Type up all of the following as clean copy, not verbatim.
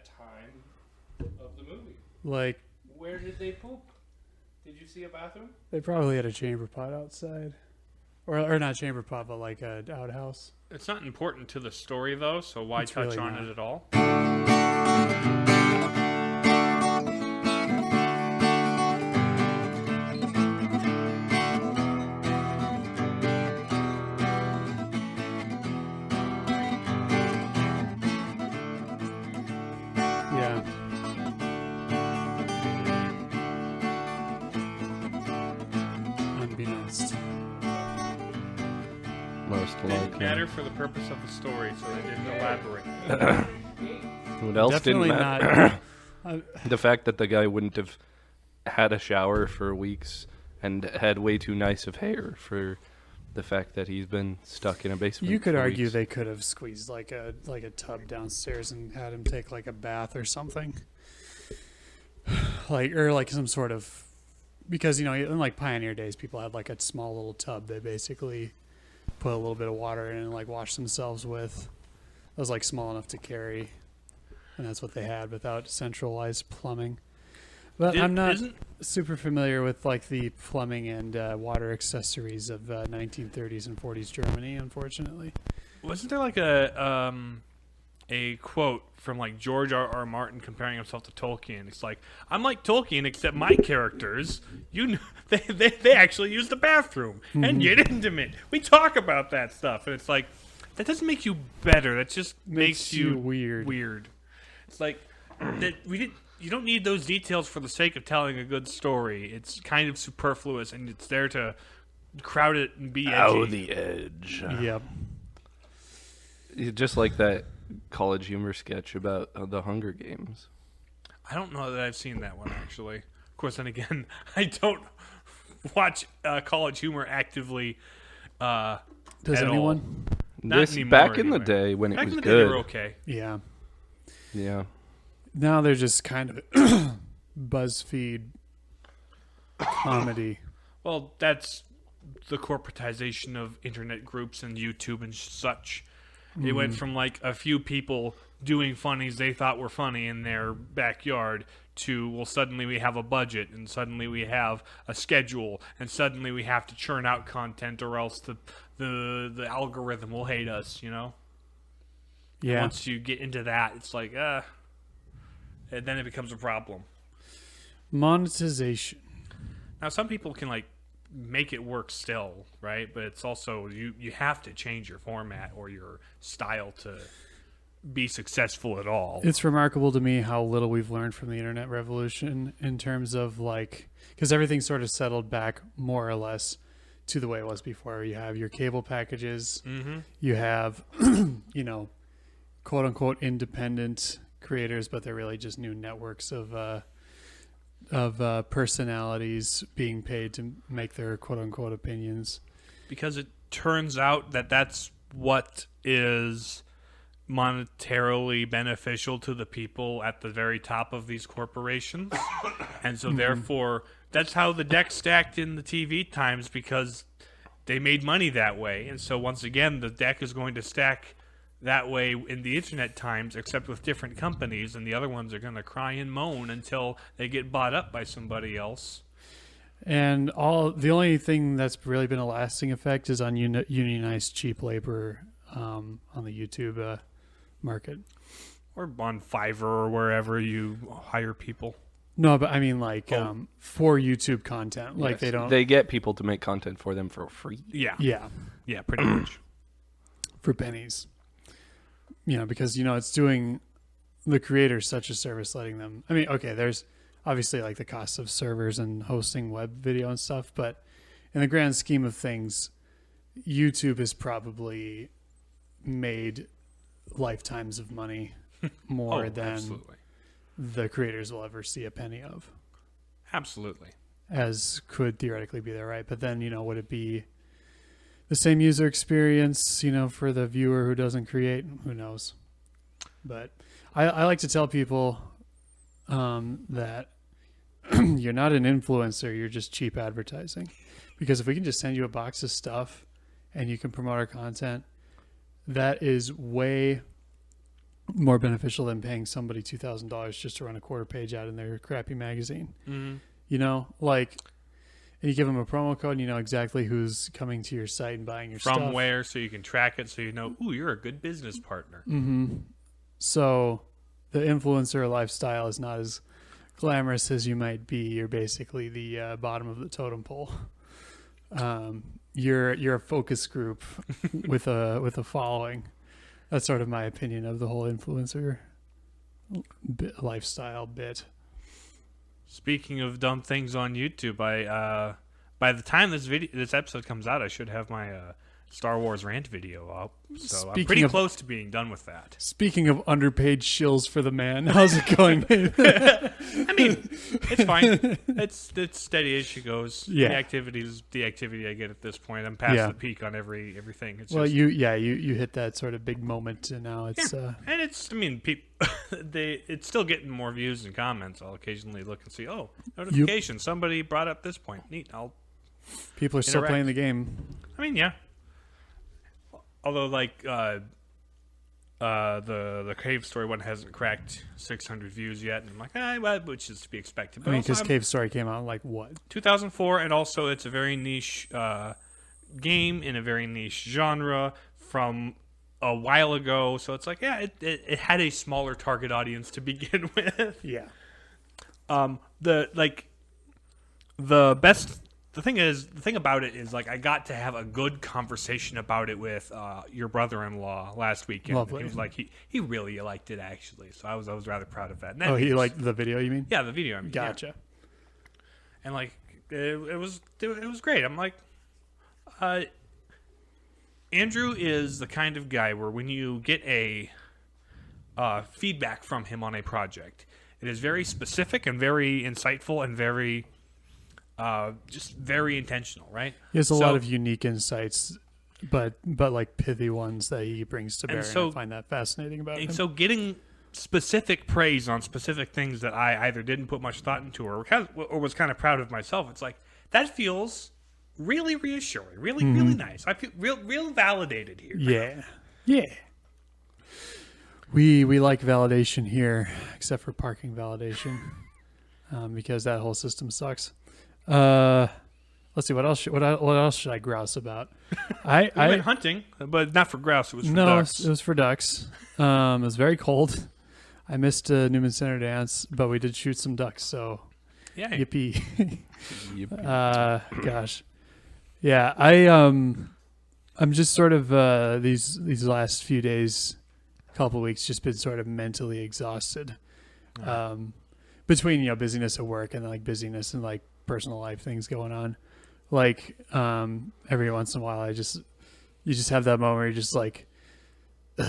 that time of the movie? Like, Where did they poop? Did you see a bathroom? they probably had a chamber pot outside. Or not chamber pot, but like an outhouse. It's not important to the story, though, so why It's touch really on not. it at all? Yeah. Unbeknownst. Most It didn't likely. matter for the purpose of the story, so they didn't elaborate. What else Definitely didn't matter? not. The fact that the guy wouldn't have had a shower for weeks and had way too nice of hair for the fact that he's been stuck in a basement. You could for argue weeks. they could have squeezed like a tub downstairs and had him take like a bath or something. Like some sort of, because in like pioneer days people had like a small little tub they basically put a little bit of water in and like wash themselves with. It was like small enough to carry, and that's what they had without centralized plumbing. But I'm not super familiar with like the plumbing and water accessories of 1930s and 40s Germany, unfortunately. Wasn't there like a quote from like George R.R. Martin comparing himself to Tolkien? It's like, I'm like Tolkien, except my characters, they actually use the bathroom and get intimate. We talk about that stuff, and it's like, that doesn't make you better. That just makes you weird. It's like that you don't need those details for the sake of telling a good story. It's kind of superfluous, and it's there to crowd it and be edgy. Oh, the edge. Yep. Just like that College Humor sketch about the Hunger Games. I don't know that I've seen that one, actually. Of course, then again, I don't watch College Humor actively. Does at anyone? All. Not This anymore, back in the anyway. day when it Back was in the good. day, they were okay. Yeah. Yeah. Now they're just kind of BuzzFeed comedy. Well, that's the corporatization of internet groups and YouTube and such. It went from like a few people doing funnies they thought were funny in their backyard to, well, suddenly we have a budget and suddenly we have a schedule and suddenly we have to churn out content or else the algorithm will hate us, Yeah. Once you get into that, it's like, and then it becomes a problem. Monetization. Now, some people can like make it work still, right? But it's also you have to change your format or your style to be successful at all. It's remarkable to me how little we've learned from the internet revolution in terms of like, because everything sort of settled back more or less to the way it was before. You have your cable packages, you have, quote unquote independent creators, but they're really just new networks of personalities being paid to make their quote unquote opinions. Because it turns out that that's what is monetarily beneficial to the people at the very top of these corporations. And so therefore that's how the deck stacked in the TV times, because they made money that way. And so once again, the deck is going to stack that way in the internet times, except with different companies, and the other ones are going to cry and moan until they get bought up by somebody else. And the only thing that's really been a lasting effect is on unionized cheap labor on the YouTube market. Or on Fiverr or wherever you hire people. No, but I mean like for YouTube content. Like Yes. They get people to make content for them for free. Yeah. Yeah. Yeah, pretty much. For pennies. Because, it's doing the creators such a service, letting them. I mean, okay, there's obviously like the cost of servers and hosting web video and stuff, but in the grand scheme of things, YouTube has probably made lifetimes of money more than absolutely. the creators will ever see a penny of. Absolutely. As could theoretically be their right. But then, would it be the same user experience, for the viewer who doesn't create? Who knows? But I like to tell people that you're not an influencer, you're just cheap advertising. Because if we can just send you a box of stuff and you can promote our content, that is way more beneficial than paying somebody $2,000 just to run a quarter page ad in their crappy magazine. Mm-hmm. You know, like, and you give them a promo code and you know exactly who's coming to your site and buying your From stuff. where, so you can track it, so you know, ooh, you're a good business partner. Mm-hmm. So the influencer lifestyle is not as glamorous as you might be. You're basically the bottom of the totem pole. You're a focus group with a following. That's sort of my opinion of the whole influencer lifestyle bit. Speaking of dumb things on YouTube, I by the time this episode comes out, I should have my Star Wars rant video up. So I'm pretty close to being done with that. Speaking of underpaid shills for the man, how's it going? I mean, it's fine. It's steady as she goes. Yeah. The activity is the activity I get at this point. I'm past the peak on everything. It's well, just, you hit that sort of big moment, and now it's and it's, I mean, it's still getting more views and comments. I'll occasionally look and see, notification. Somebody brought up this point. Neat. People are still interact. playing the game. I mean, yeah. Although, like, the Cave Story one hasn't cracked 600 views yet, and I'm like, well, which is to be expected. But I mean, also, because Cave Story came out in, like, what? 2004, and also it's a very niche game in a very niche genre from a while ago. So it's like, yeah, it had a smaller target audience to begin with. Yeah. The thing about it is, like, I got to have a good conversation about it with your brother-in-law last weekend. Lovely. He was like, he really liked it, actually. So I was rather proud of that. And Oh, he liked the video, you mean? Yeah, the video. I mean, Gotcha. yeah. And like, it was great. I'm like, Andrew is the kind of guy where when you get a feedback from him on a project, it is very specific and very insightful and very just very intentional, right? He has a lot of unique insights, but like pithy ones that he brings to bear. And I find that fascinating about him. So getting specific praise on specific things that I either didn't put much thought into or was kind of proud of myself, it's like, that feels really reassuring, really nice. I feel real validated here. Yeah. We like validation here, except for parking validation, because that whole system sucks. Let's see, what else should I grouse about? I went hunting, but not for grouse. It was for ducks. It was for ducks. It was very cold. I missed Newman Center dance, but we did shoot some ducks. So, yeah, yippee! Yippee. Gosh, yeah. I'm just sort of these last few days, couple weeks, just been sort of mentally exhausted. Between busyness at work and like busyness and like personal life things going on, like every once in a while you just have that moment where you're just like, all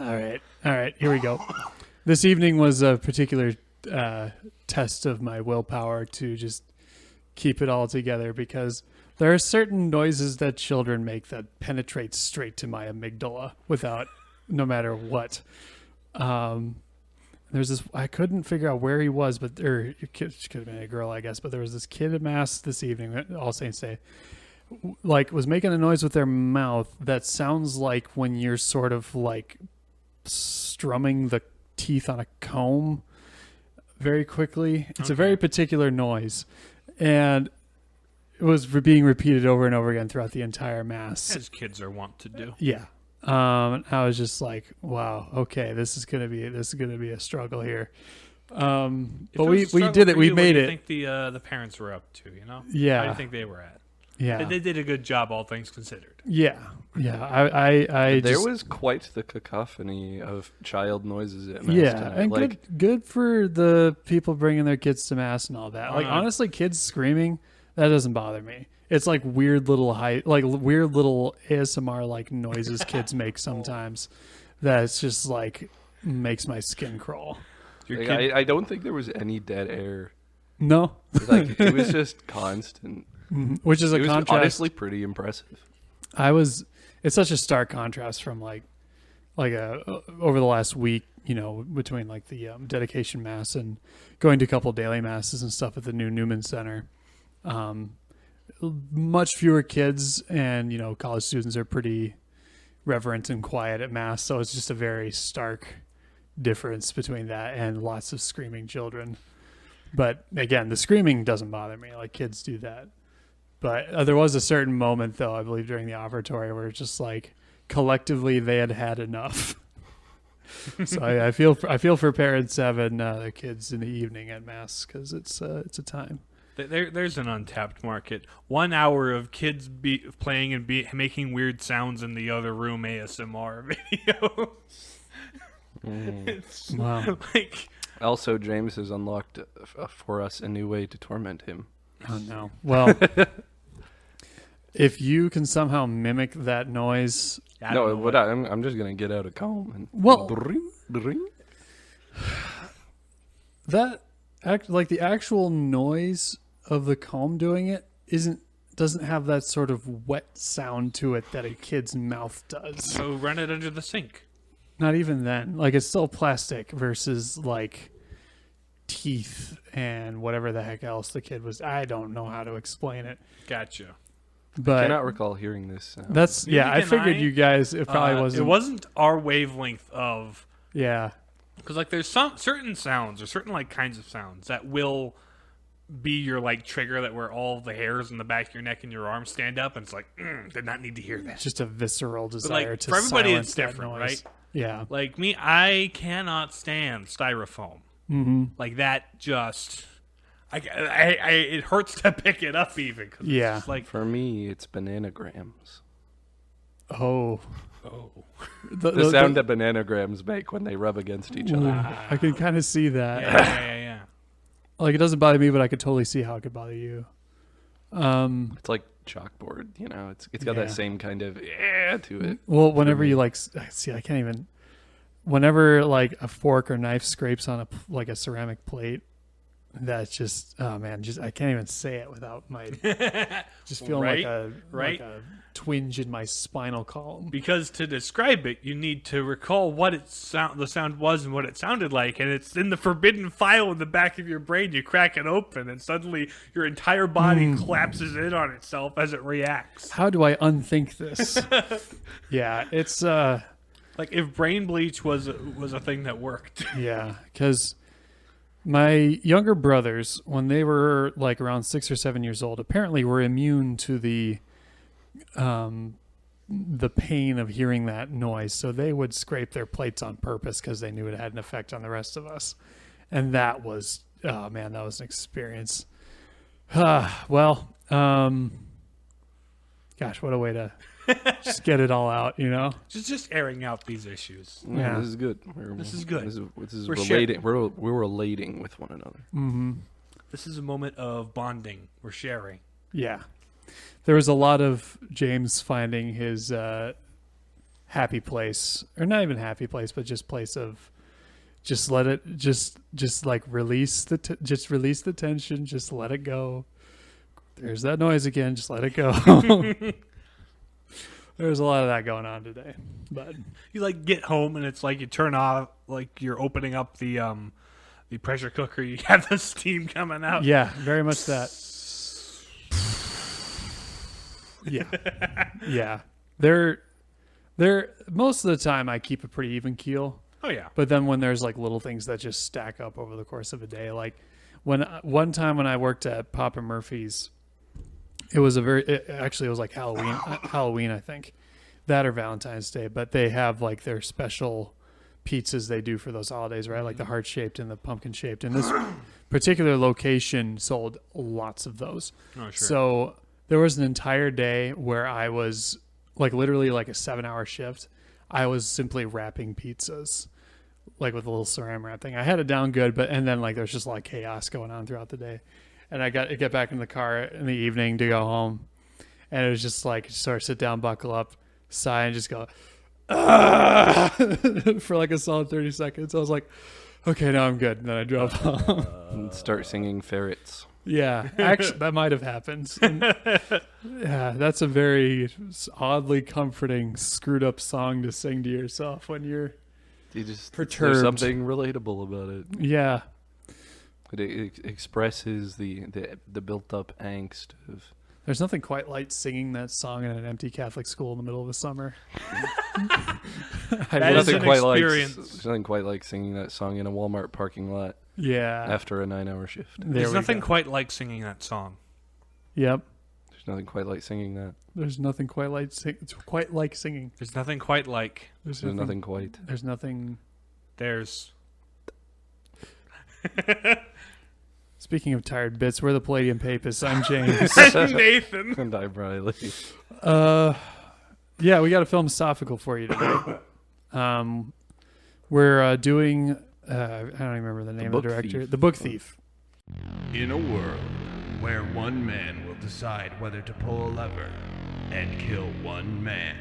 right, here we go. This evening was a particular test of my willpower to just keep it all together, because there are certain noises that children make that penetrate straight to my amygdala no matter what. There's this, I couldn't figure out where he was, but it could have been a girl, I guess, but there was this kid at Mass this evening, All Saints Day, like was making a noise with their mouth that sounds like when you're sort of like strumming the teeth on a comb very quickly. It's a very particular noise, and it was being repeated over and over again throughout the entire Mass. As kids are wont to do. Yeah. I was just like, wow, okay, this is gonna be a struggle here. But we did it. We made it. What do you think the parents were up to? Yeah. How do you think they were at? Yeah. They did a good job, all things considered. Yeah. I there was quite the cacophony of child noises at Mass. Yeah, tonight. and like, good for the people bringing their kids to Mass and all that. Like honestly, kids screaming, that doesn't bother me. It's like weird little ASMR like noises kids make sometimes. That's just like makes my skin crawl. like, I don't think there was any dead air. No, Like it was just constant. Which is It a was contrast. honestly pretty impressive. It's such a stark contrast from like over the last week, between like the dedication Mass and going to a couple daily Masses and stuff at the new Newman Center. Much fewer kids, and college students are pretty reverent and quiet at Mass. So it's just a very stark difference between that and lots of screaming children. But again, the screaming doesn't bother me. Like, kids do that. But there was a certain moment, though, I believe, during the offertory where it's just like collectively they had had enough. So I feel for parents having their kids in the evening at Mass, because it's a time. There's an untapped market. 1 hour of kids playing and making weird sounds in the other room ASMR video. It's Wow. like, Also, James has unlocked for us a new way to torment him. Oh no. Well, if you can somehow mimic that noise, I don't know what- I'm just gonna get out a comb and Well- bring, bring. like the actual noise of the comb doing it doesn't have that sort of wet sound to it that a kid's mouth does. So run it under the sink. Not even then. Like, it's still plastic versus like teeth and whatever the heck else the kid was. I don't know how to explain it. Gotcha. But I cannot recall hearing this sound. that's Neither I can figured I. you guys it probably wasn't. It wasn't our wavelength of, Yeah. because like there's some certain sounds or certain like kinds of sounds that will be your like trigger, that where all the hairs in the back of your neck and your arms stand up, and it's like did not need to hear that. It's just a visceral But desire like to for everybody, silence it's that different, noise. right? Yeah. Like me, I cannot stand styrofoam. Mm-hmm. Like that, just it hurts to pick it up even. 'Cause Yeah. it's just like For me, it's bananagrams. Oh. The sound that bananagrams make when they rub against each other. I can kind of see that. yeah. Like, it doesn't bother me, but I could totally see how it could bother you. It's like chalkboard, you know. It's got Yeah. that same kind of to it. Well, whenever you like, see, I can't even. Whenever like a fork or knife scrapes on a ceramic plate, that's just, oh man, I can't even say it without my just feeling Right? like a twinge in my spinal column. Because to describe it, you need to recall what the sound was and what it sounded like, and it's in the forbidden file in the back of your brain. You crack it open, and suddenly your entire body collapses in on itself as it reacts. How do I unthink this? Yeah, it's Like if brain bleach was a thing that worked. yeah, because my younger brothers, when they were like around 6 or 7 years old, apparently were immune to the pain of hearing that noise. So they would scrape their plates on purpose because they knew it had an effect on the rest of us. And that was, oh man, that was an experience. Well, gosh, what a way to just get it all out, you know? Just airing out these issues. Yeah. This is good. This is good. This is We're relating. We're relating with one another. Mm-hmm. This is a moment of bonding. We're sharing. Yeah. There was a lot of James finding his happy place, or not even happy place, but just place of just let it, just like release just release the tension, just let it go. There's that noise again, just let it go. There's a lot of that going on today, but You like get home and it's like you turn off, like you're opening up the pressure cooker. You have the steam coming out. yeah, very much that. Yeah, yeah. They're most of the time I keep a pretty even keel. Oh yeah. But then when there's like little things that just stack up over the course of a day, like one time when I worked at Papa Murphy's, it was actually it was like Halloween, I think, that or Valentine's Day, but they have like their special pizzas they do for those holidays, right? Like the heart shaped and the pumpkin shaped, and this particular location sold lots of those. Oh sure. So there was an entire day where I was like literally like a 7-hour shift. I was simply wrapping pizzas, like with a little saran wrap thing. I had it down good, and then like there's just like chaos going on throughout the day. And I get back in the car in the evening to go home, and it was just like sort of sit down, buckle up, sigh, and just go for like a solid 30 seconds. I was like, okay, now I'm good. And then I drove home. And start singing ferrets. Yeah, actually, that might have happened. And, yeah, that's a very oddly comforting, screwed up song to sing to yourself when you're perturbed. There's something relatable about it. Yeah, It expresses the built up angst of There's nothing quite like singing that song in an empty Catholic school in the middle of the summer. That is an experience. There's nothing quite like singing that song in a Walmart parking lot Yeah. after a 9-hour shift. There's nothing quite like singing that song. Yep. There's nothing quite like singing that. There's nothing quite like it's quite like singing. There's nothing quite like. There's nothing quite. There's nothing. There's. Speaking of tired bits, we're the Palladium Papists. I'm James. Nathan. And I'm Riley. Yeah, we got a philosophical for you today. We're doing. I don't even remember the name of the director. Thief. The Book Thief. In a world where one man will decide whether to pull a lever and kill one man,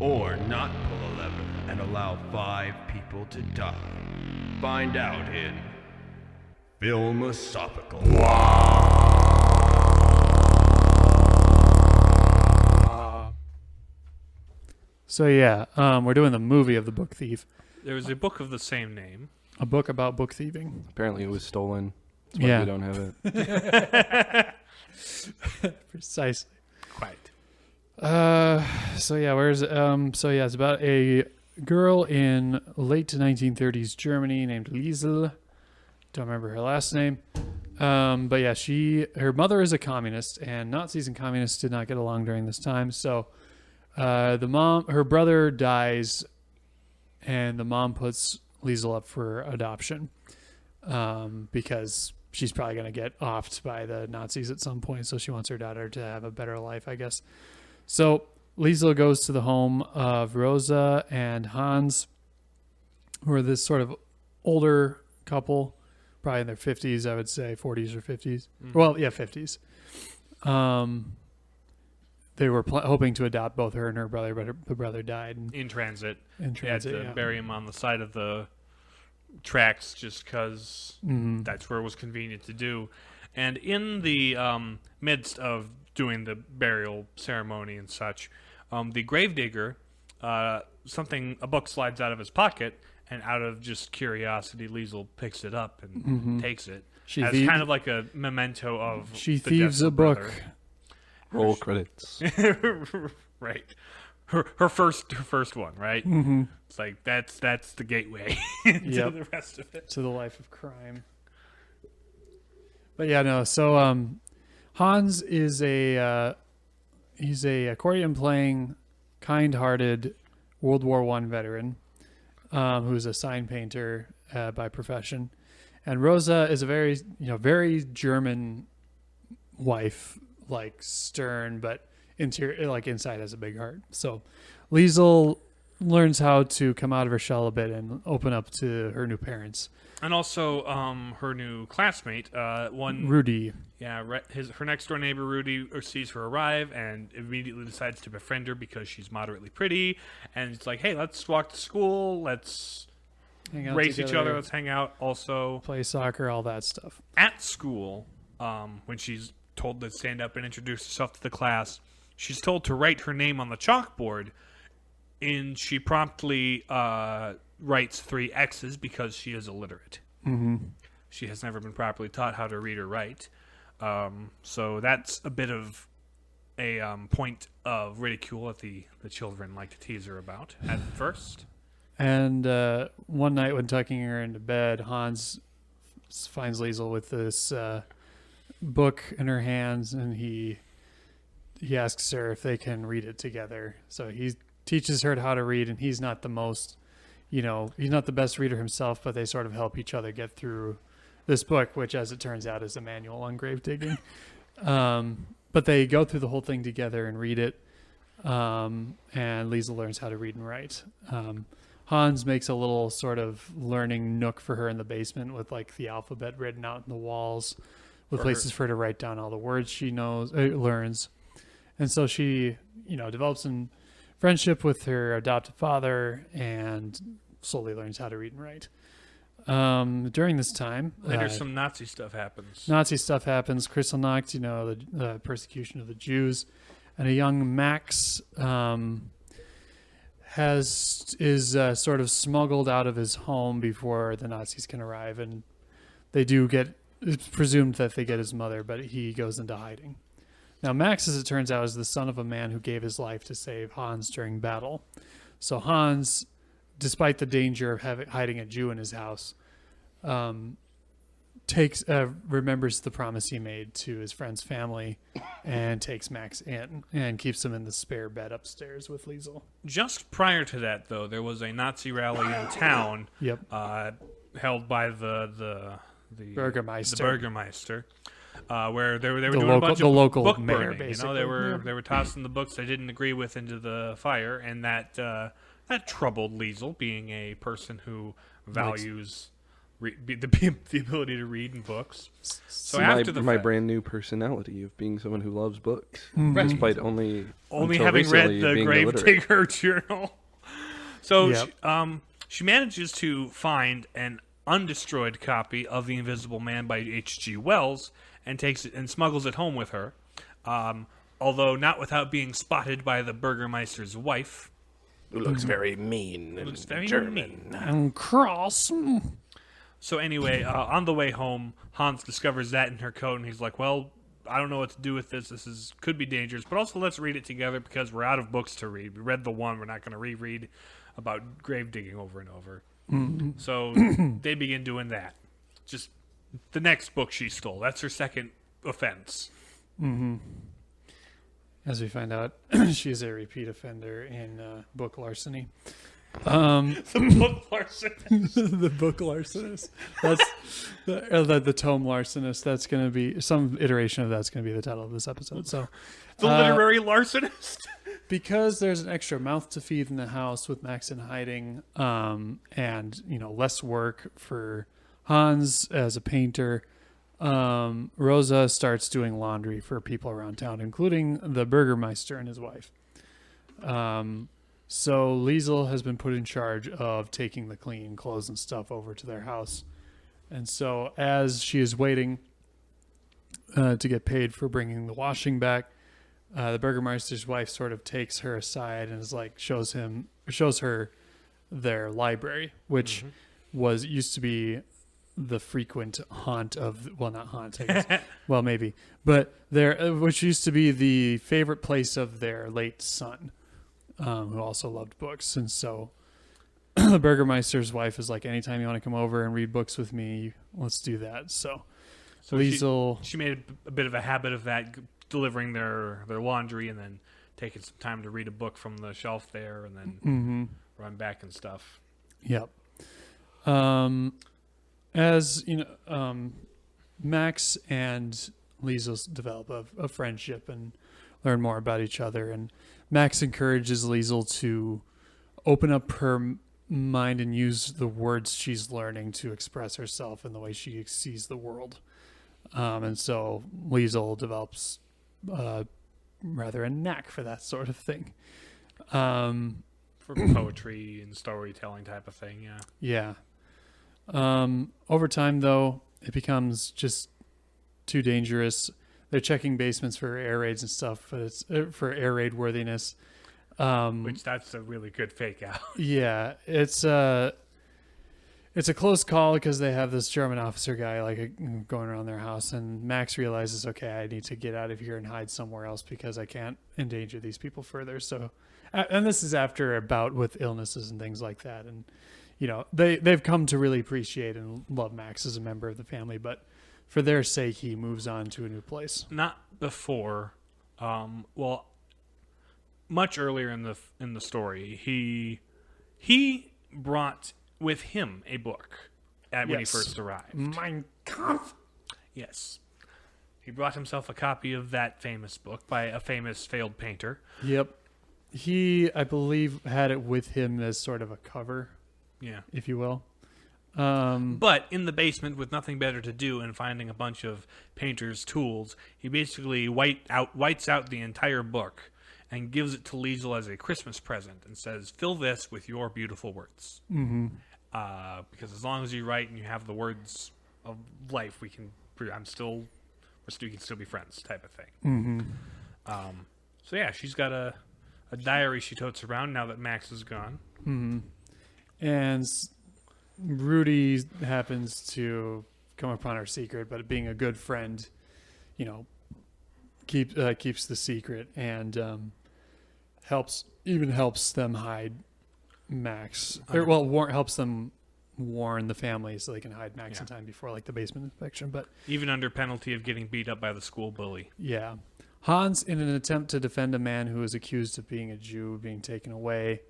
or not pull a lever and allow 5 people to die, find out in Philosophical. So yeah, we're doing the movie of the Book Thief, There was a book of the same name. a book about book thieving. Apparently it was stolen. That's why Yeah. we don't have it. Precisely. Quite. So yeah, it's about a girl in late 1930s Germany named Liesel. Don't remember her last name. But yeah, her mother is a communist, and Nazis and communists did not get along during this time. So her brother dies, and the mom puts Liesel up for adoption because she's probably going to get offed by the Nazis at some point. So she wants her daughter to have a better life, I guess. So Liesel goes to the home of Rosa and Hans, who are this sort of older couple, probably in their 50s, I would say, 40s or 50s. Well, yeah, 50s. They were hoping to adopt both her and her brother, but the brother died In transit. in transit. They had to Yeah. bury him on the side of the tracks just because that's where it was convenient to do. And in the midst of doing the burial ceremony and such, the gravedigger, a book slides out of his pocket, and out of just curiosity, Liesel picks it up and takes it. She as kind of like a memento of She the thieves death a of book. brother. Roll credits. Right. Her first one, right? Mm-hmm. It's like that's the gateway to Yep. the rest of it. To the life of crime. But yeah, no. So Hans is he's a accordion playing, kind-hearted World War I veteran who's a sign painter by profession, and Rosa is a very German wife, like stern, but inside has a big heart. So Liesel learns how to come out of her shell a bit and open up to her new parents. And also her new classmate, Rudy. Yeah, her next door neighbor Rudy sees her arrive and immediately decides to befriend her because she's moderately pretty. And it's like, hey, let's walk to school. Let's Hang out race each together, other. Let's hang out. Also, play soccer, all that stuff. at school, when she's told to stand up and introduce herself to the class, she's told to write her name on the chalkboard. And she promptly writes 3 X's because she is illiterate. Mm-hmm. She has never been properly taught how to read or write. So that's a bit of a point of ridicule that the children like to tease her about at first. And one night when tucking her into bed, Hans finds Liesel with this book in her hands, and he asks her if they can read it together. So he teaches her how to read, and he's not the most, he's not the best reader himself, but they sort of help each other get through this book, which, as it turns out, is a manual on grave digging. But they go through the whole thing together and read it, and Liesel learns how to read and write. Hans makes a little sort of learning nook for her in the basement with like the alphabet written out in the walls, with places for her to write down all the words she learns. And so she, develops in friendship with her adopted father and slowly learns how to read and write. During this time, Later, some Nazi stuff happens. Nazi stuff happens. Kristallnacht, the persecution of the Jews, and a young Max is sort of smuggled out of his home before the Nazis can arrive, and they do get. It's presumed that they get his mother, but he goes into hiding. Now, Max, as it turns out, is the son of a man who gave his life to save Hans during battle. So Hans, despite the danger of hiding a Jew in his house, remembers the promise he made to his friend's family and takes Max in and keeps him in the spare bed upstairs with Liesel. Just prior to that, though, there was a Nazi rally in town. Yep. Held by the Burgermeister. The Burgermeister. Where they were The doing local- a bunch the of local book mayor, burning. basically. They were tossing the books they didn't agree with into the fire, and that troubled Liesel, being a person who values the ability to read in books. So after my fact, brand new personality of being someone who loves books, Mm-hmm. despite only until having read recently the being illiterate. Gravedigger Journal. So Yep. she manages to find an undestroyed copy of The Invisible Man by H.G. Wells and takes it and smuggles it home with her, although not without being spotted by the Burgermeister's wife. Who looks very mean and Looks very German. mean. And cross. So anyway, on the way home, Hans discovers that in her coat, and he's like, well, I don't know what to do with this. This could be dangerous, but also let's read it together because we're out of books to read. We read the one. We're not going to reread about grave digging over and over. Mm-hmm. So they begin doing that. Just the next book she stole. That's her second offense. As we find out, she's a repeat offender in book larceny. The book larcenist. The book larcenist. That's the tome larcenist. That's going to be some iteration of that's going to be the title of this episode. So, The literary larcenist. because there's an extra mouth to feed in the house with Max in hiding, and less work for Hans as a painter, Rosa starts doing laundry for people around town, including the Burgermeister and his wife. So Liesel has been put in charge of taking the clean clothes and stuff over to their house. And so as she is waiting to get paid for bringing the washing back, the Burgermeister's wife sort of takes her aside and is like shows her their library, which used to be the frequent haunt of, well, not haunt, I guess. Well, maybe, but which used to be the favorite place of their late son, who also loved books. And so the Burgermeister's wife is like, anytime you want to come over and read books with me, let's do that. So Liesel, she made a bit of a habit of that, delivering their laundry and then taking some time to read a book from the shelf there and then run back and stuff. Yep. As Max and Liesel develop a friendship and learn more about each other, and Max encourages Liesel to open up her mind and use the words she's learning to express herself in the way she sees the world. And so Liesel develops rather a knack for that sort of thing. For poetry and storytelling type of thing, yeah. Yeah. Over time, though, it becomes just too dangerous. They're checking basements for air raids and stuff, but it's for air raid worthiness. Which that's a really good fake out. Yeah, it's a close call because they have this German officer guy going around their house, and Max realizes, okay, I need to get out of here and hide somewhere else because I can't endanger these people further. So, and this is after a bout with illnesses and things like that, and they've come to really appreciate and love Max as a member of the family, but for their sake, he moves on to a new place. Not before, much earlier in the story, he brought with him a book when he first arrived. Mein Kampf. Yes. He brought himself a copy of that famous book by a famous failed painter. Yep. He, I believe, had it with him as sort of a cover, Yeah. if you will. But in the basement with nothing better to do and finding a bunch of painter's tools, he basically whites out the entire book and gives it to Liesel as a Christmas present and says, fill this with your beautiful words. Mm-hmm. Because as long as you write and you have the words of life, we can still be friends type of thing. Mm-hmm. So yeah, she's got a diary she totes around now that Max is gone. Mm-hmm. And Rudy happens to come upon her secret, but being a good friend, keeps the secret and helps them hide Max. Helps them warn the family so they can hide Max in time before like the basement inspection. But even under penalty of getting beat up by the school bully. yeah, Hans, in an attempt to defend a man who is accused of being a Jew being taken away,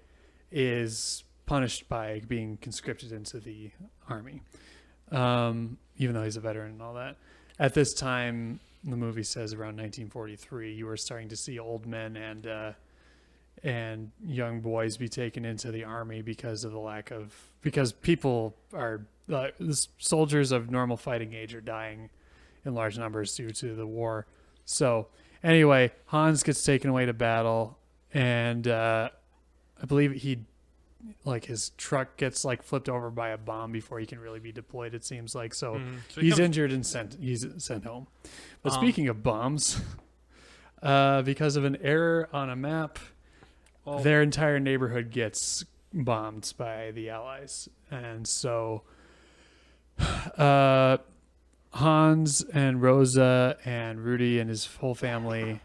is punished by being conscripted into the army, even though he's a veteran and all that. At this time, the movie says around 1943, you were starting to see old men and young boys be taken into the army because people are the soldiers of normal fighting age are dying in large numbers due to the war. So anyway, Hans gets taken away to battle, and I believe his truck gets like flipped over by a bomb before he can really be deployed. It seems like so he's injured and he's sent home. But speaking of bombs, because of an error on a map, their entire neighborhood gets bombed by the Allies. And so Hans and Rosa and Rudy and his whole family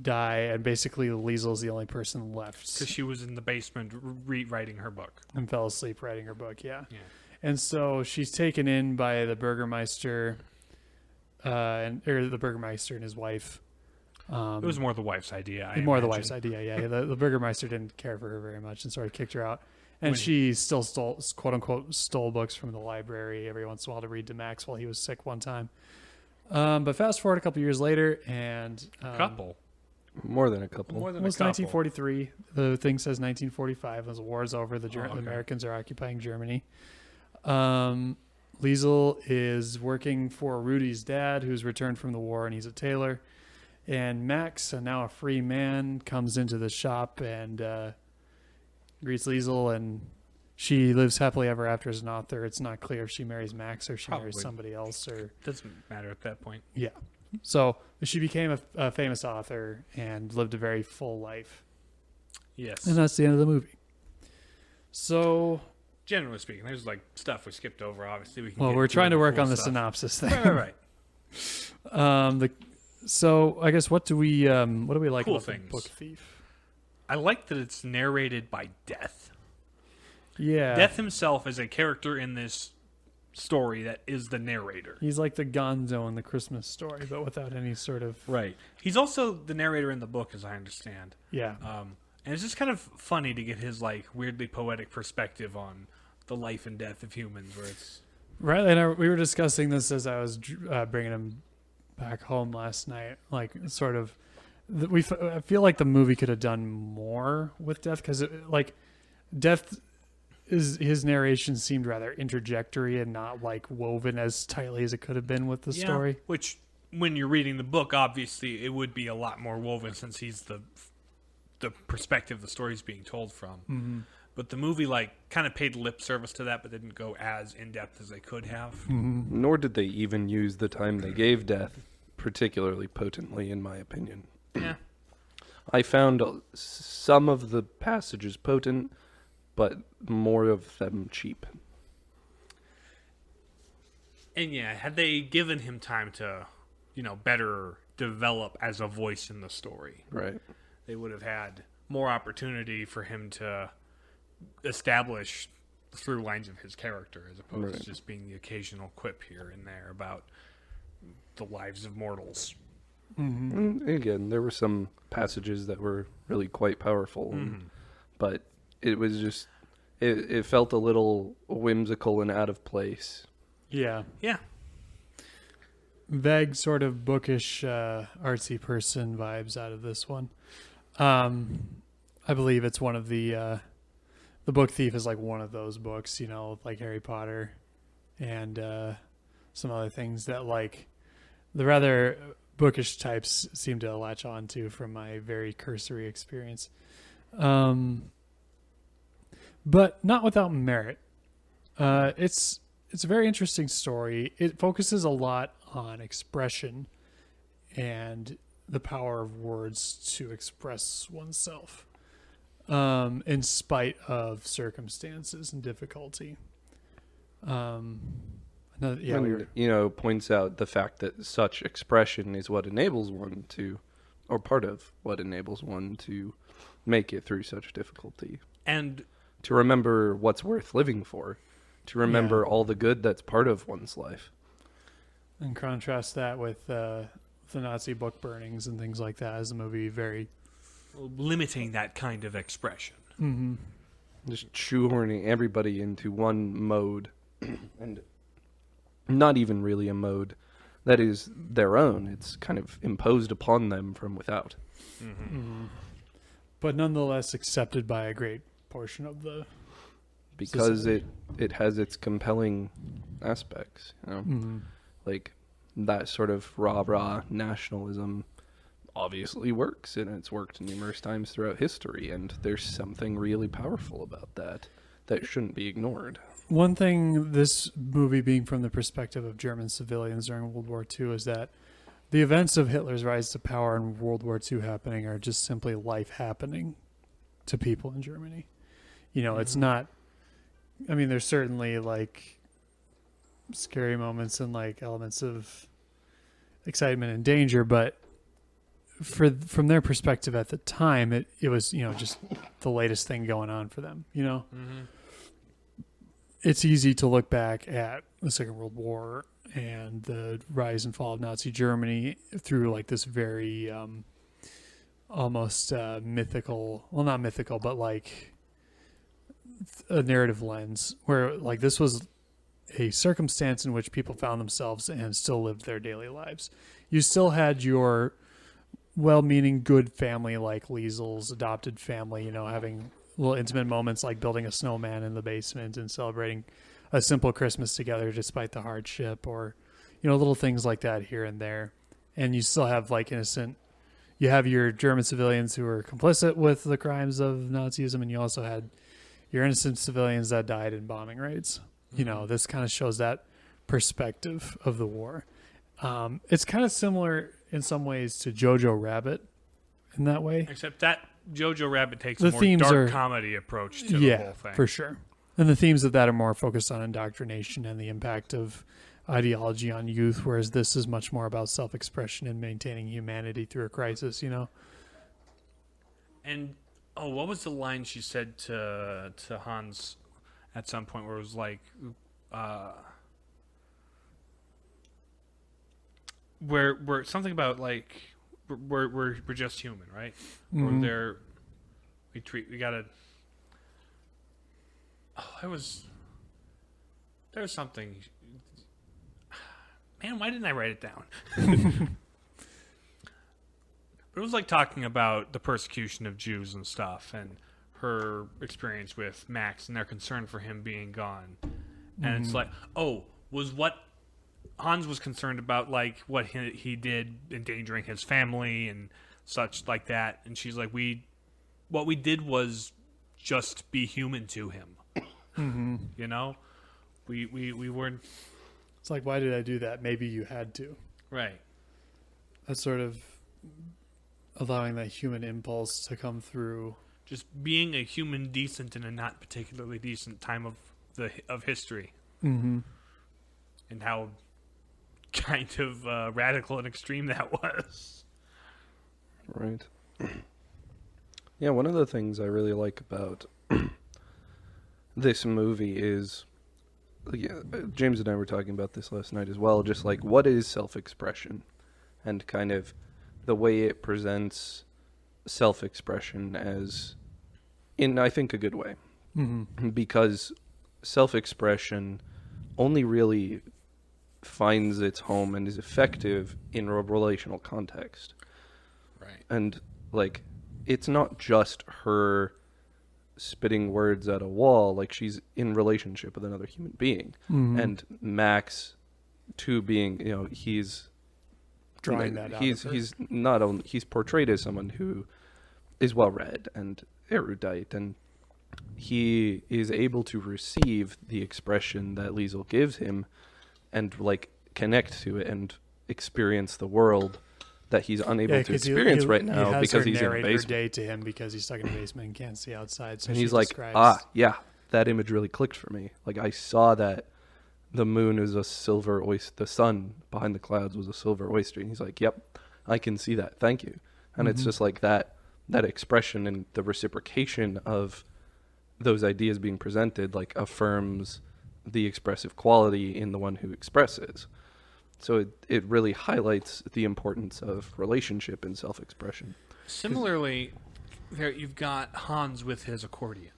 die, and basically Liesel's the only person left. Because she was in the basement rewriting her book. And fell asleep writing her book, yeah. And so she's taken in by the Burgermeister, the Burgermeister and his wife. It was more the wife's idea. The wife's idea, yeah. The Burgermeister didn't care for her very much and sort of kicked her out. And she still quote unquote stole books from the library every once in a while to read to Max while he was sick one time. But fast forward a couple years later, and more than a couple. It was 1943. The thing says 1945. As the war is over, the Americans are occupying Germany. Liesel is working for Rudy's dad, who's returned from the war, and he's a tailor. And Max, now a free man, comes into the shop and greets Liesel, and she lives happily ever after as an author. It's not clear if she marries Max or she marries somebody else. Or doesn't matter at that point. Yeah. So she became a famous author and lived a very full life. Yes. And that's the end of the movie. So, generally speaking, there's like stuff we skipped over. Obviously, we're trying to work cool on the stuff. synopsis thing. Right. So I guess what do we like cool about things. the Book Thief? I like that it's narrated by Death. Yeah. Death himself is a character in this story that is the narrator. He's like the Gonzo in the Christmas Story, but without any sort of... Right. He's also the narrator in the book, as I understand. Yeah. And it's just kind of funny to get his like weirdly poetic perspective on the life and death of humans, where it's... Right, and we were discussing this as I was bringing him back home last night. Like, sort of... I feel like the movie could have done more with Death, because Death... his narration seemed rather interjectory and not like woven as tightly as it could have been with the story. Which, when you're reading the book, obviously it would be a lot more woven since he's the perspective the story's being told from. Mm-hmm. But the movie kind of paid lip service to that, but didn't go as in depth as they could have. Mm-hmm. Nor did they even use the time they gave Death particularly potently, in my opinion. Yeah, I found some of the passages potent, but more of them cheap. And had they given him time to, better develop as a voice in the story, Right. they would have had more opportunity for him to establish through lines of his character, as opposed to just being the occasional quip here and there about the lives of mortals. Mm-hmm. And again, there were some passages that were really quite powerful, but it was just, it felt a little whimsical and out of place. Yeah. Yeah. Vague, sort of bookish, artsy person vibes out of this one. I believe it's one of the Book Thief is like one of those books, like Harry Potter and some other things that like the rather bookish types seem to latch on to from my very cursory experience. But not without merit. It's a very interesting story. It focuses a lot on expression and the power of words to express oneself, in spite of circumstances and difficulty. And No, yeah, and, points out the fact that such expression is what enables one to, or part of what enables one to make it through such difficulty. And To remember what's worth living for, to remember all the good that's part of one's life. and contrast that with the Nazi book burnings and things like that as a movie very limiting that kind of expression. mm-hmm. Just shoehorning everybody into one mode, and not even really a mode that is their own. It's kind of imposed upon them from without. Mm-hmm. Mm-hmm. But nonetheless accepted by a great portion of the Because society. it has its compelling aspects, Mm-hmm. like that sort of rah-rah nationalism obviously works, and it's worked numerous times throughout history, and there's something really powerful about that shouldn't be ignored. One thing, this movie being from the perspective of German civilians during World War II, is that the events of Hitler's rise to power and World War II happening are just simply life happening to people in Germany. It's not, I mean, there's certainly like scary moments and like elements of excitement and danger, but from their perspective at the time, it was, just the latest thing going on for them, Mm-hmm. It's easy to look back at the Second World War and the rise and fall of Nazi Germany through like this very almost mythical, well, not mythical, but like a narrative lens where like this was a circumstance in which people found themselves and still lived their daily lives. You still had your well-meaning good family like Liesel's adopted family, having little intimate moments like building a snowman in the basement and celebrating a simple Christmas together despite the hardship, or little things like that here and there. And you still have like you have your German civilians who were complicit with the crimes of Nazism, and you also had your innocent civilians that died in bombing raids. This kind of shows that perspective of the war. It's kind of similar in some ways to Jojo Rabbit in that way. Except that Jojo Rabbit takes The a more themes dark are- comedy approach to the whole thing. for sure. And the themes of that are more focused on indoctrination and the impact of ideology on youth, whereas this is much more about self-expression and maintaining humanity through a crisis, And what was the line she said to Hans at some point where it was like, we're something about like we're just human, right? Mhm. Or we gotta. Oh, there was something. Man, why didn't I write it down? But it was like talking about the persecution of Jews and stuff, and her experience with Max and their concern for him being gone. And it's like, was what Hans was concerned about, like what he did endangering his family and such like that. And she's like, what we did was just be human to him. Mm-hmm. We weren't It's like, why did I do that? Maybe you had to. right. That's sort of allowing that human impulse to come through. Just being a human decent in a not particularly decent time of history, Mm-hmm. and how kind of radical and extreme that was. Right. Yeah, one of the things I really like about this movie is, James and I were talking about this last night as well, just like what is self-expression, and kind of the way it presents self-expression as, in I think a good way, Mm-hmm. because self-expression only really finds its home and is effective in a relational context. Right. And like, it's not just her spitting words at a wall, like she's in relationship with another human being. Mm-hmm. And Max too being, he's Drawing that out of her. he's not only, he's portrayed as someone who is well read and erudite, and he is able to receive the expression that Liesel gives him and like connect to it and experience the world that he's unable to 'cause experience right now has because her he's in a narrate her basement. day to him because he's stuck in a basement and can't see outside. So And she he's like, describes, yeah, that image really clicked for me. Like I saw that the moon is a silver oyster, the sun behind the clouds was a silver oyster. And he's like, yep, I can see that. Thank you. And it's just like that expression and the reciprocation of those ideas being presented, like, affirms the expressive quality in the one who expresses. So it really highlights the importance of relationship and self-expression. Similarly, there you've got Hans with his accordion,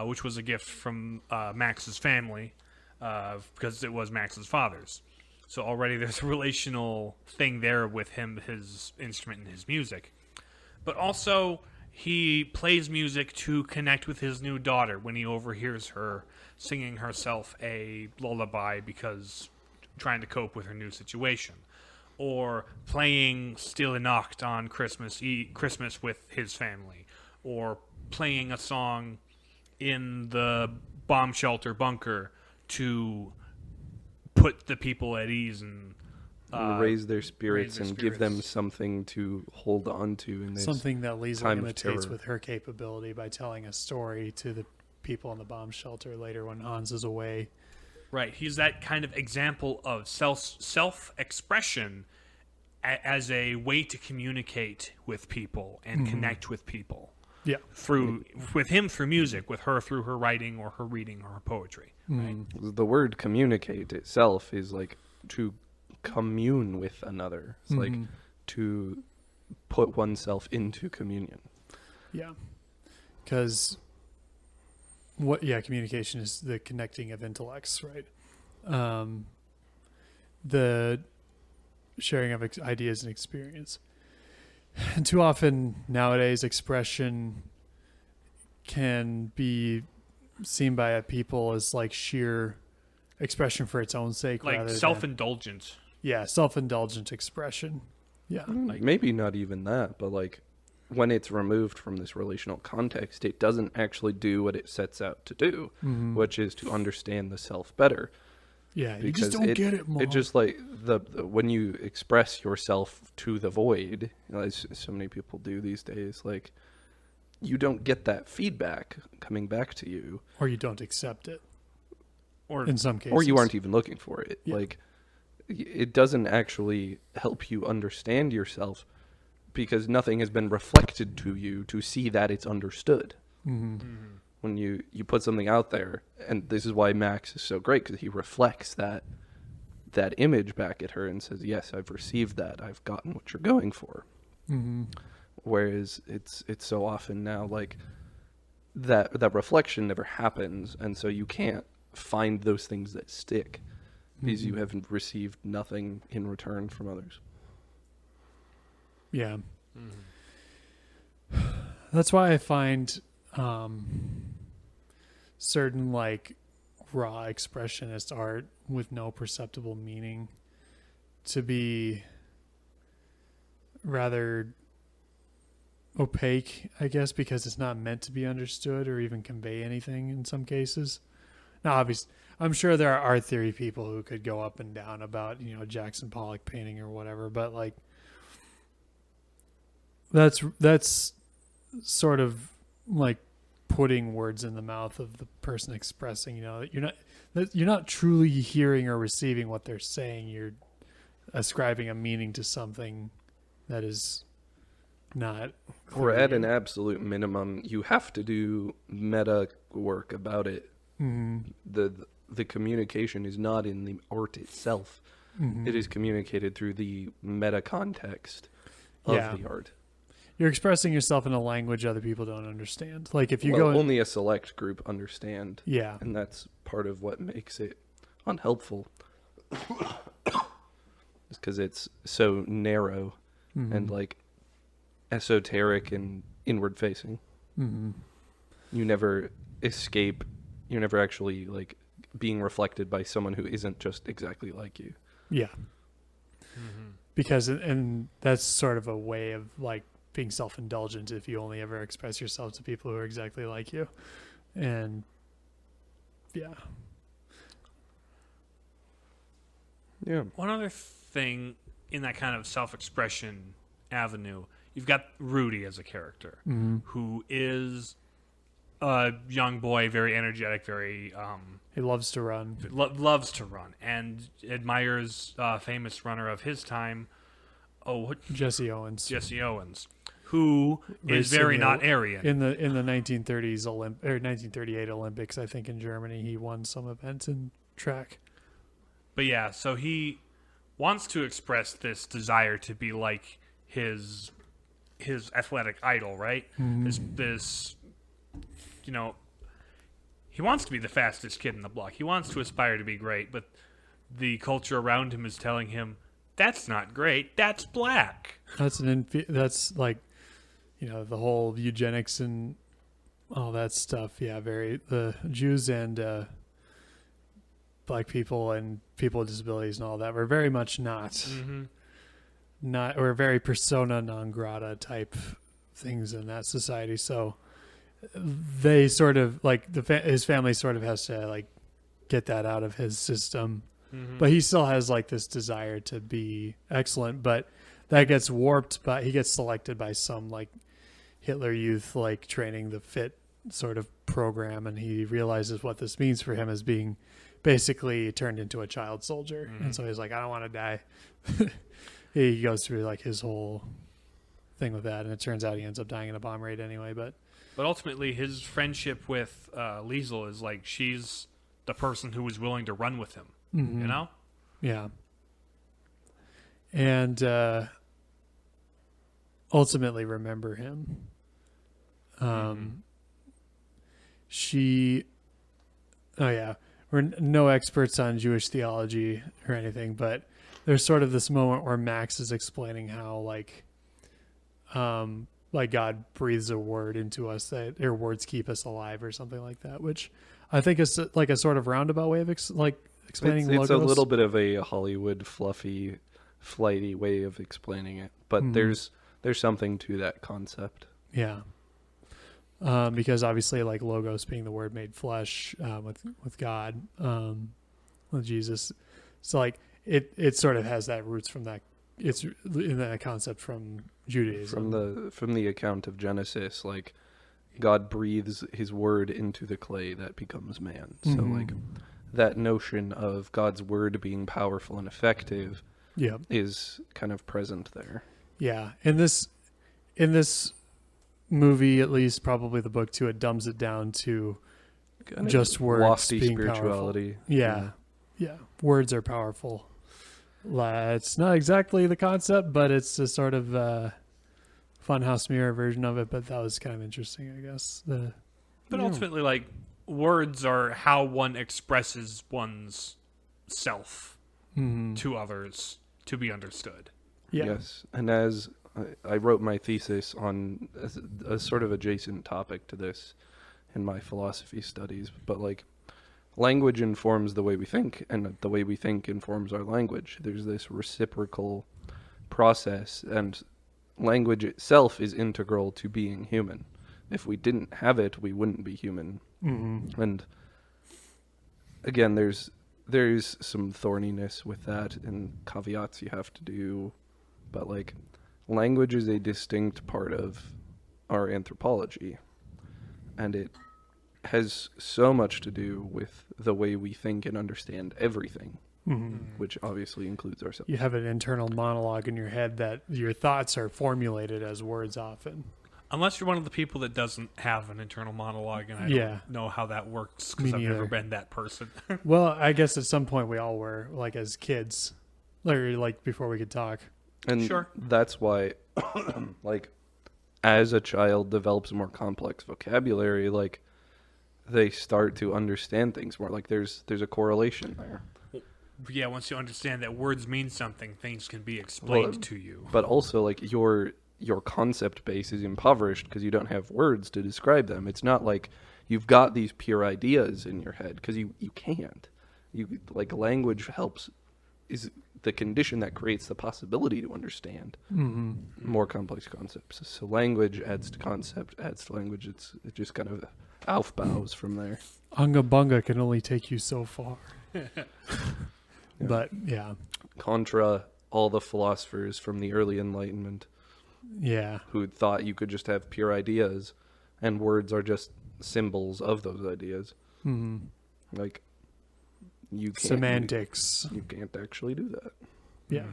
which was a gift from Max's family, because it was Max's father's. So already there's a relational thing there with him, his instrument, and his music. But also, he plays music to connect with his new daughter when he overhears her singing herself a lullaby because trying to cope with her new situation. Or playing Stille Nacht on Christmas with his family. Or playing a song in the bomb shelter bunker to put the people at ease and raise their spirits and give them something to hold on to in this something that Lisa time of imitates terror. with her capability by telling a story to the people in the bomb shelter later when Hans is away. Right, he's that kind of example of self-expression as a way to communicate with people and connect with people. Yeah. With him through music, with her through her writing or her reading or her poetry. Right? The word communicate itself is like to commune with another. It's like to put oneself into communion. Yeah. Because communication is the connecting of intellects, right? The sharing of ideas and experience. And too often nowadays, expression can be seen by a people as like sheer expression for its own sake, Like rather self-indulgent. than self-indulgent expression. Yeah. Maybe not even that, but like when it's removed from this relational context, it doesn't actually do what it sets out to do, which is to understand the self better. Yeah, you just don't get it, Mom. It just like the when you express yourself to the void, as so many people do these days, like you don't get that feedback coming back to you, or you don't accept it, Or in some cases, or you aren't even looking for it. Yeah. Like it doesn't actually help you understand yourself because nothing has been reflected to you to see that it's understood. When you put something out there, and this is why Max is so great, because he reflects that image back at her and says, yes, I've received that, I've gotten what you're going for. Whereas it's so often now like that reflection never happens, and so you can't find those things that stick because you haven't received nothing in return from others. Yeah. That's why I find certain like raw expressionist art with no perceptible meaning to be rather opaque, I guess, because it's not meant to be understood or even convey anything in some cases. Now, obviously, I'm sure there are art theory people who could go up and down about, Jackson Pollock painting or whatever, but like that's sort of like putting words in the mouth of the person expressing. You're not truly hearing or receiving what they're saying. You're ascribing a meaning to something that is not. Or at an absolute minimum, you have to do meta work about it. The communication is not in the art itself. It is communicated through the meta context of the art. You're expressing yourself in a language other people don't understand. Like if you only a select group understand. Yeah. And that's part of what makes it unhelpful. It's because it's so narrow and like esoteric and inward facing. You never escape. You're never actually like being reflected by someone who isn't just exactly like you. Yeah. Because, and that's sort of a way of like being self-indulgent if you only ever express yourself to people who are exactly like you. And yeah. One other thing in that kind of self-expression avenue, you've got Rudy as a character who is a young boy, very energetic, very He loves to run. loves to run, and admires famous runner of his time, Jesse Owens. Who is Racing very the- not Aryan. In the 1930s 1938 Olympics, I think in Germany, he won some event in track. But yeah, so he wants to express this desire to be like his athletic idol, right? This he wants to be the fastest kid in the block. He wants to aspire to be great, but the culture around him is telling him that's not great. That's black. That's like, the whole eugenics and all that stuff. Yeah, the Jews and black people and people with disabilities and all that were very much not or very persona non grata type things in that society. So they sort of like his family sort of has to like get that out of his system. But he still has like this desire to be excellent, but that gets warped. But he gets selected by some like Hitler Youth like training the fit sort of program, and he realizes what this means for him as being basically turned into a child soldier. And so he's like, I don't want to die. He goes through like his whole thing with that, and it turns out he ends up dying in a bomb raid anyway. But ultimately, his friendship with Liesel is like she's the person who was willing to run with him. You know? Yeah. And ultimately remember him. We're no experts on Jewish theology or anything, but there's sort of this moment where Max is explaining how like God breathes a word into us, that their words keep us alive or something like that, which I think is like a sort of roundabout way of explaining It's logos. a little bit of a Hollywood fluffy, flighty way of explaining it, but there's something to that concept. Yeah. Because obviously, like logos being the word made flesh with God, with Jesus, so like it sort of has that roots from that. It's in that concept from Judaism. From the account of Genesis, like God breathes His word into the clay that becomes man. So like that notion of God's word being powerful and effective, is kind of present there. Yeah, in this movie, at least probably the book too, it dumbs it down to Kind of just words lofty being spirituality. powerful. Yeah, words are powerful. It's not exactly the concept, but it's a sort of funhouse mirror version of it. But that was kind of interesting, I guess. But ultimately, like, words are how one expresses one's self to others to be understood. Yeah. Yes, and as I wrote my thesis on a sort of adjacent topic to this in my philosophy studies, but like language informs the way we think, and the way we think informs our language. There's this reciprocal process, and language itself is integral to being human. If we didn't have it, we wouldn't be human. And again, there's some thorniness with that and caveats you have to do, but like language is a distinct part of our anthropology, and it has so much to do with the way we think and understand everything, which obviously includes ourselves. You have an internal monologue in your head that your thoughts are formulated as words often. Unless you're one of the people that doesn't have an internal monologue, and I don't know how that works because I've never been that person. Well, I guess at some point we all were, like as kids, or like before we could talk. And that's why, like, as a child develops a more complex vocabulary, like, they start to understand things more. Like, there's a correlation there. Yeah, once you understand that words mean something, things can be explained to you. But also, like, your concept base is impoverished because you don't have words to describe them. It's not like you've got these pure ideas in your head, because you can't. Like, language is the condition that creates the possibility to understand more complex concepts. So language adds to concept, adds to language. It just kind of aufbaus from there. Unga bunga can only take you so far. But yeah. Contra all the philosophers from the early Enlightenment. Yeah. Who thought you could just have pure ideas, and words are just symbols of those ideas. Mm-hmm. Like, you can't... Semantics. You can't actually do that. Yeah.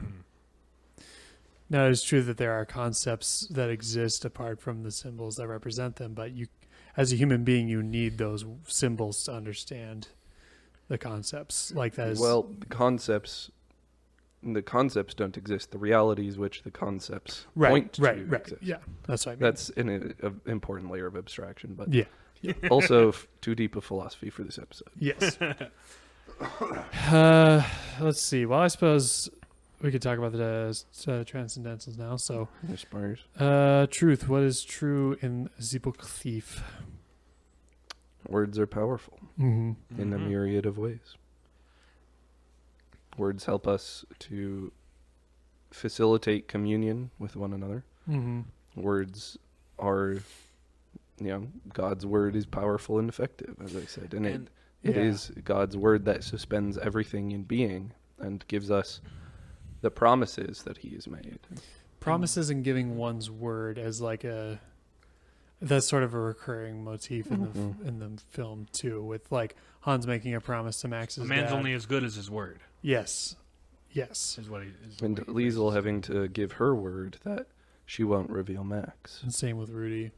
Now, it's true that there are concepts that exist apart from the symbols that represent them, but you, as a human being, you need those symbols to understand the concepts. Like that is... Well, the concepts don't exist. The realities which the concepts point to exist. Yeah, that's what I mean. That's an important layer of abstraction, but yeah. also too deep a philosophy for this episode. Yes. Let's see. Well, I suppose we could talk about the transcendentals now. So, Inspires. truth. What is true in the book Thief? Words are powerful Mm-hmm. in a myriad of ways. Words help us to facilitate communion with one another. Mm-hmm. Words are, God's word is powerful and effective, as I said. And it is God's word that suspends everything in being and gives us the promises that he has made. Promises and giving one's word as like that's sort of a recurring motif in the film too, with like Hans making a promise to Max's A man's dad. only as good as his word. Yes. Is what he is. And Liesel having to give her word that she won't reveal Max. And same with Rudy.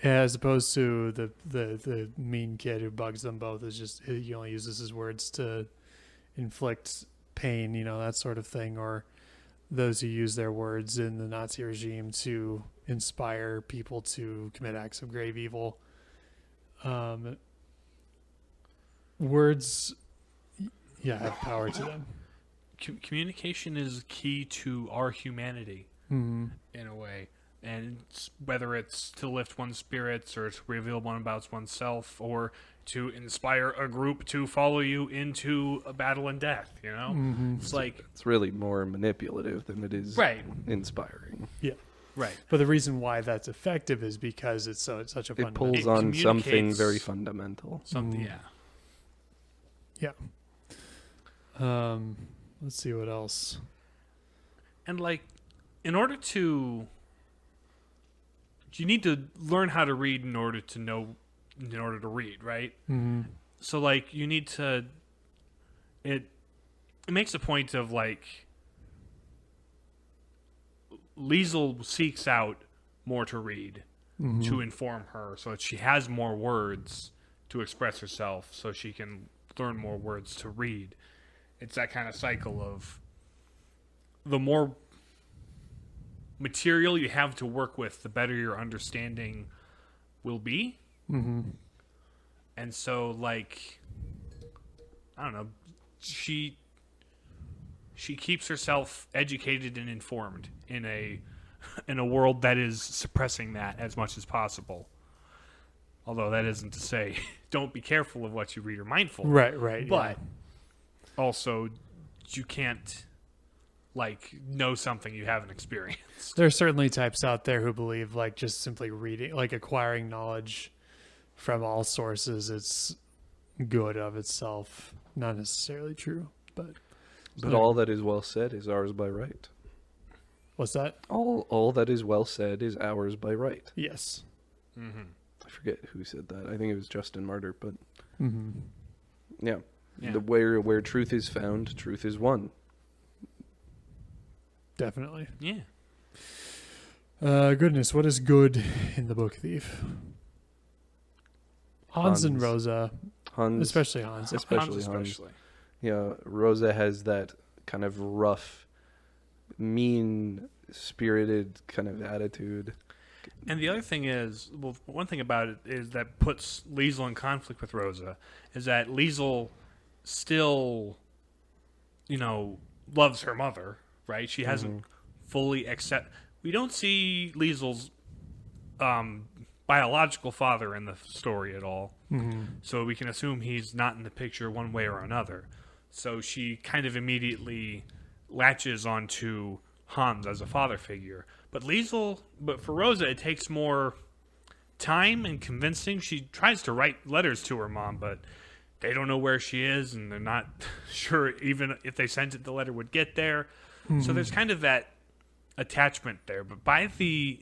As opposed to the mean kid who bugs them both, is just he only uses his words to inflict pain, that sort of thing, or those who use their words in the Nazi regime to inspire people to commit acts of grave evil. Words, have power to them. Communication is key to our humanity Mm-hmm. in a way. And whether it's to lift one's spirits or to reveal one about oneself or to inspire a group to follow you into a battle and death, Mm-hmm. It's like... It's really more manipulative than it is inspiring. Yeah. Right. But the reason why that's effective is because it's such a It fundamental... pulls on something communicates very fundamental. Something, Yeah. Let's see what else. And in order to... You need to learn how to read in order to read, right? Mm-hmm. So, you need to... It makes a point of, Liesel seeks out more to read to inform her so that she has more words to express herself so she can learn more words to read. It's that kind of cycle of the more material you have to work with, the better your understanding will be. Mm-hmm. And so, I don't know, she keeps herself educated and informed in a world that is suppressing that as much as possible. Although that isn't to say don't be careful of what you read or mindful. Right. But also you can't know something you haven't experienced. There are certainly types out there who believe just simply reading, acquiring knowledge from all sources, it's good of itself. Not necessarily true, but all that is well said is ours by right. What's that? All that is well said is ours by right. Yes. Mm-hmm. I forget who said that. I think it was Justin Martyr, but Mm-hmm. yeah. Yeah. Where truth is found, truth is won. Definitely. Yeah. Goodness, what is good in the book Thief? Hans and Rosa, Hans, especially Hans. Hans. Yeah, Rosa has that kind of rough, mean-spirited kind of attitude. And the other thing is, one thing about it is that puts Liesel in conflict with Rosa is that Liesel still, loves her mother, right? She hasn't fully we don't see Liesel's biological father in the story at all. Mm-hmm. So we can assume he's not in the picture one way or another. So she kind of immediately latches onto Hans as a father figure. But for Rosa, it takes more time and convincing. She tries to write letters to her mom, but they don't know where she is, and they're not sure even if they sent it, the letter would get there. Mm-hmm. So there's kind of that attachment there. But by the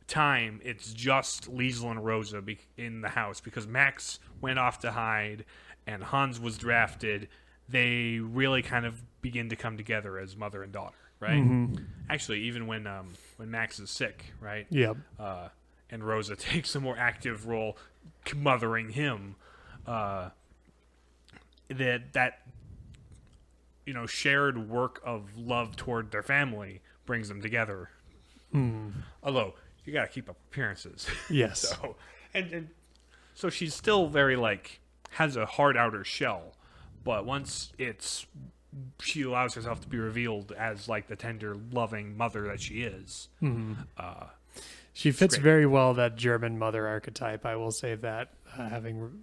time, it's just Liesel and Rosa in the house because Max went off to hide and Hans was drafted. They really kind of begin to come together as mother and daughter, right? Actually, even when Max is sick, right? Yep. And Rosa takes a more active role mothering him. That shared work of love toward their family brings them together. Although you got to keep up appearances. Yes. So and so she's still very has a hard outer shell, but once she allows herself to be revealed as the tender, loving mother that she is. She fits great. very well that German mother archetype. I will say that having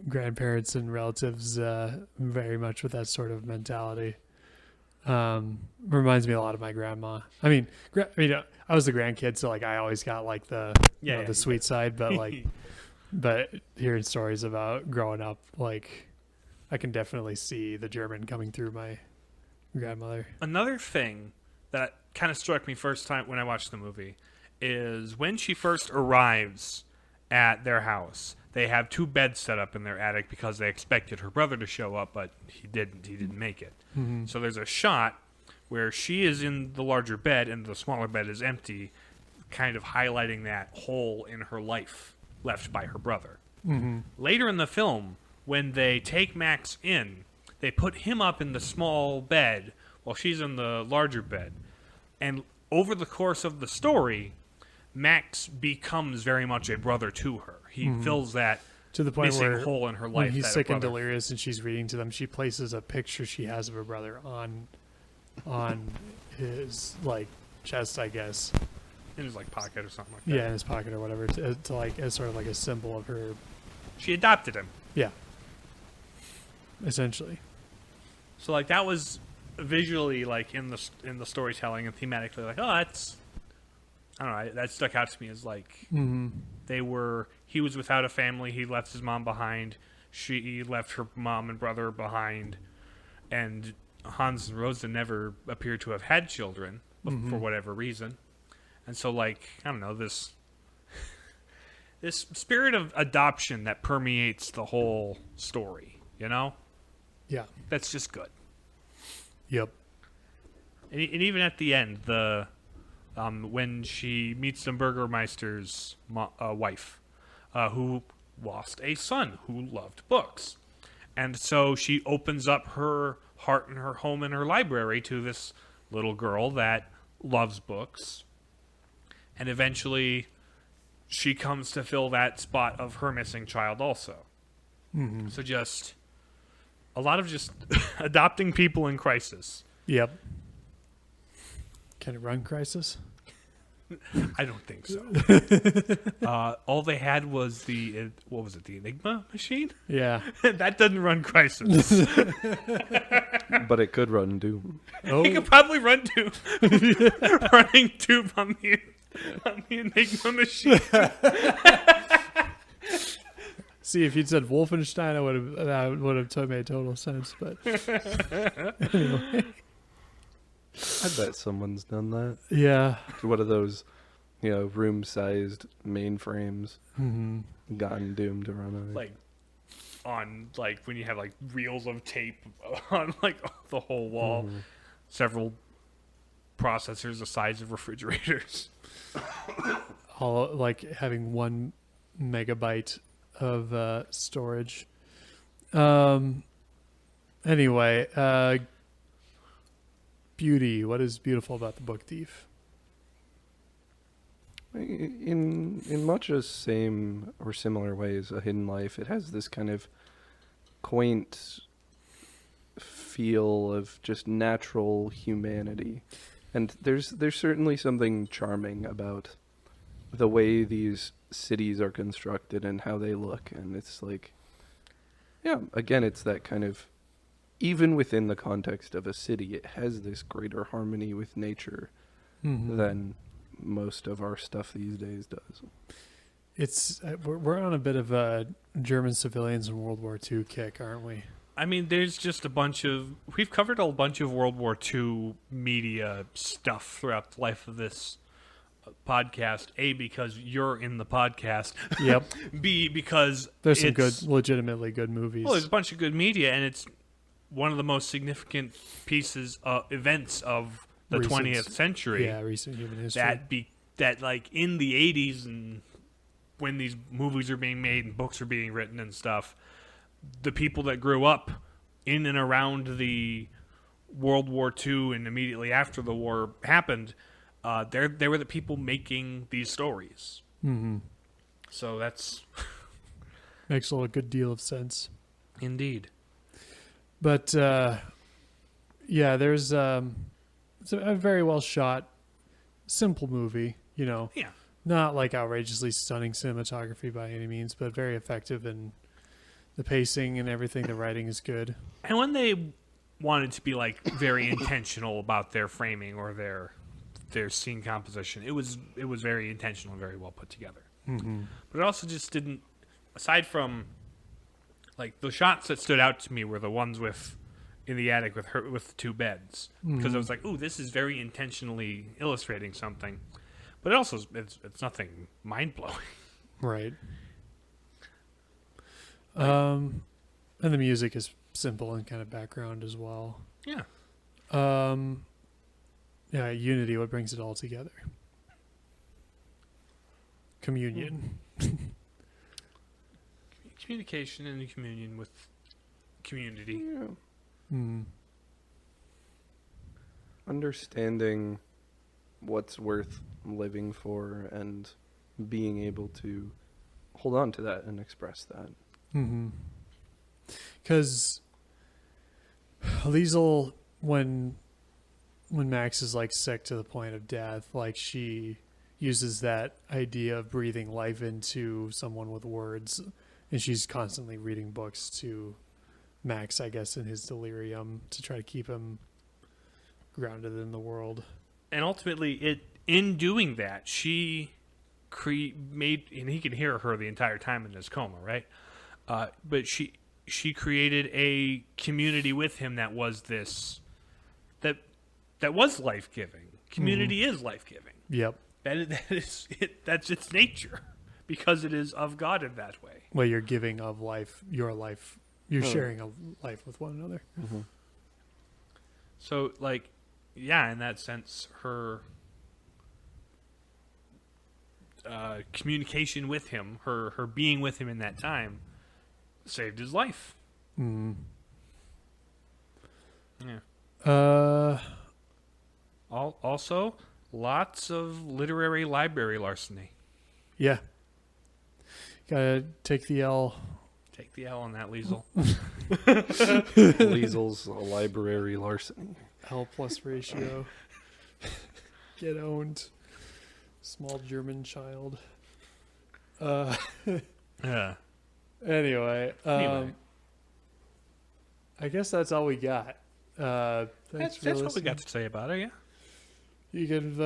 grandparents and relatives very much with that sort of mentality reminds me a lot of my grandma. I mean, I was the grandkid, so I always got the sweet side, but but hearing stories about growing up, I can definitely see the German coming through my grandmother. Another thing that kind of struck me first time when I watched the movie is when she first arrives at their house. They have 2 beds set up in their attic because they expected her brother to show up, but he didn't make it. So there's a shot where she is in the larger bed and the smaller bed is empty, kind of highlighting that hole in her life left by her brother. Later in the film, when they take Max in, they put him up in the small bed while she's in the larger bed. And over the course of the story, Max becomes very much a brother to her. He fills that to the point missing where hole in her life. when he's that a sick and brother- delirious and she's reading to them, she places a picture she has of her brother on his chest, I guess. in his pocket or something like that. Yeah, in his pocket or whatever, to as sort of a symbol of her. She adopted him. Yeah. Essentially. So that was visually in the storytelling and thematically that's, I don't know, that stuck out to me as he was without a family, he left his mom behind, she left her mom and brother behind, and Hans and Rosa never appear to have had children for whatever reason. And so I don't know, this spirit of adoption that permeates the whole story, Yeah. that's just good. Yep. And even at the end, when she meets the Burgermeister's wife, who lost a son who loved books. And so she opens up her heart and her home and her library to this little girl that loves books. And eventually she comes to fill that spot of her missing child also. So just a lot of just adopting people in crisis. Yep. Can it run Crisis? I don't think so. All they had was the Enigma machine? Yeah. That doesn't run Crisis. But it could run Doom. Oh, He could probably run Doom. Running Doom on the Enigma machine. see, if you'd said Wolfenstein, that would have made total sense. But anyway. I bet someone's done that. Yeah. One of those, room-sized mainframes. Gotten Doom to run on it. When you have reels of tape on the whole wall, several processors the size of refrigerators. All having 1 megabyte of storage. Anyway, beauty. What is beautiful about the Book Thief? In much the same or similar ways, A Hidden Life, it has this kind of quaint feel of just natural humanity. And there's certainly something charming about the way these cities are constructed and how they look. And it's again, it's that kind of, even within the context of a city, it has this greater harmony with nature than most of our stuff these days does. It's we're on a bit of a German civilians in World War II kick, aren't we? I mean, there's just we've covered a bunch of World War II media stuff throughout the life of this podcast. A, because you're in the podcast. Yep. B, because There's some it's- legitimately good movies. Well, there's a bunch of good media, and it's one of the most significant events of the Recent- 20th century. yeah, recent human history. That like in the 80s and when these movies are being made and books are being written and stuff, the people that grew up in and around the World War II and immediately after the war happened, they were the people making these stories. Mm-hmm. So that's Makes a good deal of sense. indeed. But yeah, there's it's a very well shot, simple movie. You know, Yeah. not like outrageously stunning cinematography by any means, but very effective, and the pacing and everything. The writing is good. And when they wanted to be like very intentional about their framing or their scene composition, it was very intentional and very well put together. Mm-hmm. But it also just didn't, aside from like the shots that stood out to me were the ones in the attic with 2 beds, because I was like, ooh, this is very intentionally illustrating something. But it also it's nothing mind blowing. Right. And the music is simple and kind of background as well. Yeah. Yeah, unity, what brings it all together? Communion. Communication and communion with community. Yeah. Mm. Understanding what's worth living for and being able to hold on to that and express that. Mm-hmm. Because Liesel, when Max is like sick to the point of death, like she uses that idea of breathing life into someone with words, and she's constantly reading books to Max, I guess, in his delirium to try to keep him grounded in the world. And ultimately, in doing that, she made, and he can hear her the entire time in this coma, right? But she created a community with him that was that was life giving. Community is life giving. Yep. That is it. That's its nature, because it is of God in that way. Well, you're giving of life, your life. You're sharing a life with one another. Mm-hmm. So, like, yeah, in that sense, her communication with him, her being with him in that time, saved his life. Mm. Yeah. Also, lots of literary library larceny. Yeah. Gotta take the L. Take the L on that, Liesel. Liesel's library larceny. L plus ratio. Get owned. Small German child. Yeah. Anyway, Anyway. I guess that's all we got. Thanks for That's what we listening. got to say about it, yeah. You can,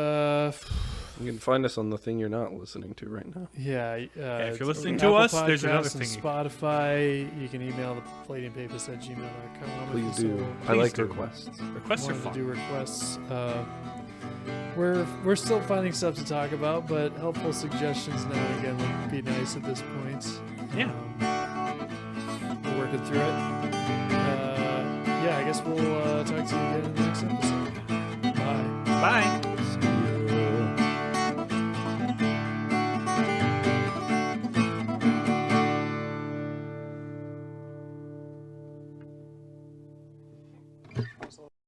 You can find us on the thing you're not listening to right now. if if you're listening Apple to us, there's Podcasts another and thing you- Spotify. You can email the palladiumpapist@gmail.com. Please if you do. so I Please like do. requests. Requests are wanted to fun. do requests. We're still finding stuff to talk about, but helpful suggestions now and again would be nice at this point. Yeah. We're working through it. I guess we'll talk to you again in the next episode. Bye. Bye.